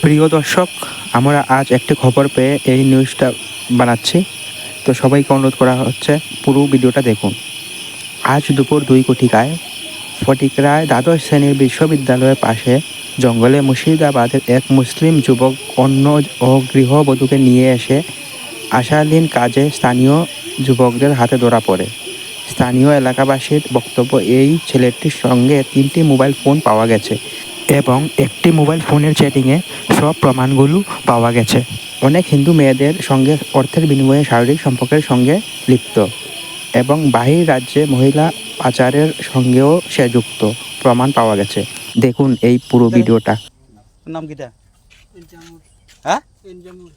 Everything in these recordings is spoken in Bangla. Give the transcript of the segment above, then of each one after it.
প্রিয় দর্শক, আমরা আজ একটি খবর পেয়ে এই নিউজটা বানাচ্ছি। তো সবাইকে অনুরোধ করা হচ্ছে পুরো ভিডিওটা দেখুন। আজ দুপুর 2 কোটিকায় ফটিকরায় দ্বাদশ শ্রেণীর বিশ্ববিদ্যালয়ের পাশে জঙ্গলে মুর্শিদাবাদের এক মুসলিম যুবক অন্য ও গৃহবধূকে নিয়ে এসে আশালীন কাজে স্থানীয় যুবকদের হাতে ধরা পড়ে। স্থানীয় এলাকাবাসীর বক্তব্য, এই ছেলেটির সঙ্গে 3টি মোবাইল ফোন পাওয়া গেছে এবং একটি মোবাইল ফোনের চ্যাটিংয়ে সব প্রমাণগুলো পাওয়া গেছে। অনেক হিন্দু মেয়েদের সঙ্গে অর্থের বিনিময়ে শারীরিক সম্পর্কের সঙ্গে লিপ্ত এবং বাহির রাজ্যে মহিলা পাচারের সঙ্গেও সে যুক্ত প্রমাণ পাওয়া গেছে। দেখুন এই পুরো ভিডিওটা। নাম কিটা? ইনজামুল। হ্যাঁ? ইনজামুল।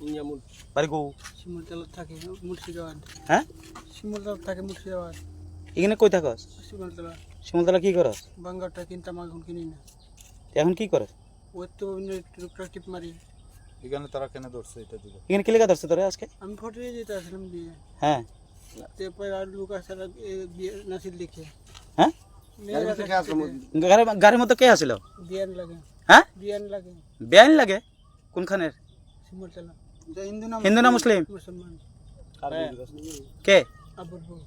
ইনজামুল। বাড়ি গো? শিমুলতলা থাকে মুর্শিদাবাদ। হ্যাঁ? শিমুলতলা থাকে মুর্শিদাবাদ। এখানে কই থাকস? শিমুলতলা। শিমুলতলা কি করস? বাঙ্গারটা কিনতাম, এখন কিনি না। এখন কি করস? ওই তো টুকরা টিপ মারি। এখানে তারা কেন ধরছে এটা দিল? এখানে কি লেখা ধরছে তোরে আজকে? আমি ফটো দিয়ে যেতে আসলাম বিয়ে। হ্যাঁ। তারপর আর লোক আসে বিয়ে নাসির লিখে। হ্যাঁ? গাড়ির মধ্যে কে আসিল? বিয়ান লাগে। হ্যাঁ? বিয়ান লাগে। বেআইন লাগে? কোনখানের? শিমুলতলা। হিন্দু না মুসলিম? মুসলমান। কে? আবুর বউ।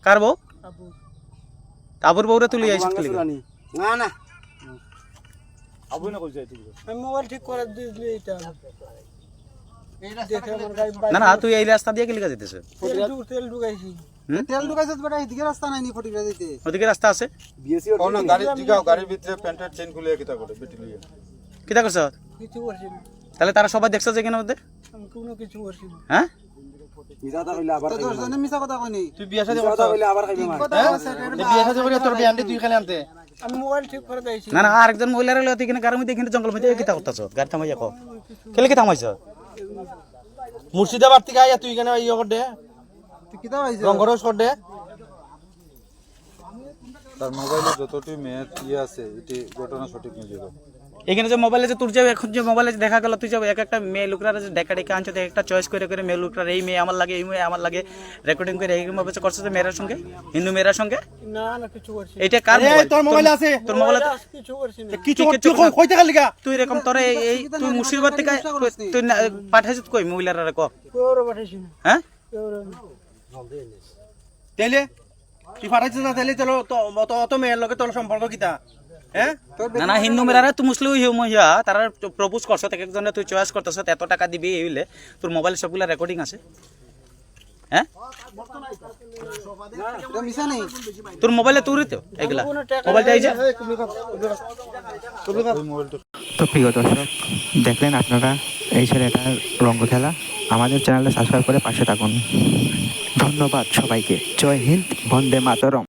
কার বউ? আবুর। আবুর বউরে তুলি আইছিস তুলি? না না, আবু না কইছে তুই? আমি মোবাইল ঠিক করে দিয়েছি এটা। দেখে আমার গাড়ি না না, তুই এই রাস্তা দিয়ে কি লেখা যেতেছ? তেল ঢুকাইছি। তেল ঢুকাইছে বেটা, এদিকে রাস্তা নাই নি ফটিকরা যাইতে। ওদিকে রাস্তা আছে? কোন গাড়ি জিগাও, গাড়ির ভিতরে প্যান্টের চেইন খুলে কিতা করে বেটি লিয়ে? কিটা করছ? কিছু করছি না। তাহলে তারা সবাই দেখছে যে এখানে মধ্যে? আমি কোনো কিছু করছি না। হ্যাঁ? মিছাটা কইলে আবার তো দর্শনে মিছা কথা কইনি। তুই বিয়া শাদী করছ কইলে আবার খাইবে মার। বিয়ে সাথে করে তোর বিয়ে আনতে তুই খালি আনতে। আমি মোবাইল ঠিক করে দিয়েছি। না না, আরেকজন মহিলার লগে এখানে গাড়ির মধ্যে এখানে জঙ্গল মধ্যে কিতা করতেছ? গাড়ি থামাইয়া কো। কেলে কি থামাইছ? মুর্শিদাবাদ থেকে আইয়া তুই কেন ইয়া কর দে? তুই কি দাও আইছ? রংঘরস কর দে। তার মোবাইলে যতটি মেয়ে ইয়ে আছে এটি ঘটনা সঠিক নিয়ে যাবে। এখানে যে মোবাইলে যে তোর যে এখন যে মোবাইলে দেখা গেল, তুই যে এক একটা মেয়ে লোকরা যে দেখা ডেকে আনছো, একটা চয়েস করে করে মেয়ে লোকরা এই মেয়ে আমার লাগে, এই মেয়ে আমার লাগে, রেকর্ডিং করে এইভাবে করছে যে মেয়েরার সঙ্গে, হিন্দু মেয়েরার সঙ্গে। না না, কিছু করছি না। এটা কার মোবাইল? তোর মোবাইল আছে? তোর মোবাইলে কিছু করছি না। কিছু কই টাকা লিগা? তুই এরকম তোর এই তুই মুর্শিদাবাদ থেকে তুই পাঠাইছিস কই মহিলারা ক? কেউ পাঠাইছি না। হ্যাঁ? কেউ তেলে তুই পাঠাইছিস না? তেলে চলো তো অত মেয়ের লগে তোর সম্পর্ক কিতা? হ্যাঁ? না না, হিন্দু মেয়েরা তুই মুসলিম হইয়া তারা প্রপোজ করছ, এক একজনে তুই চয়েস করতেছ, এত টাকা দিবি এই হইলে তোর মোবাইলে সবগুলা রেকর্ডিং আছে। হ্যাঁ? এটা মিছা নেই। তোর মোবাইলে তোরই তো এগুলা মোবাইলটা এই যে। তো প্রিয় দর্শক, দেখলেন আপনারা এই ছেলেটার রঙ্গ খেলা। আমাদের চ্যানেলটা সাবস্ক্রাইব করে পাশে থাকুন। ধন্যবাদ সবাইকে। জয় হিন্দ, বন্দে মাতরম।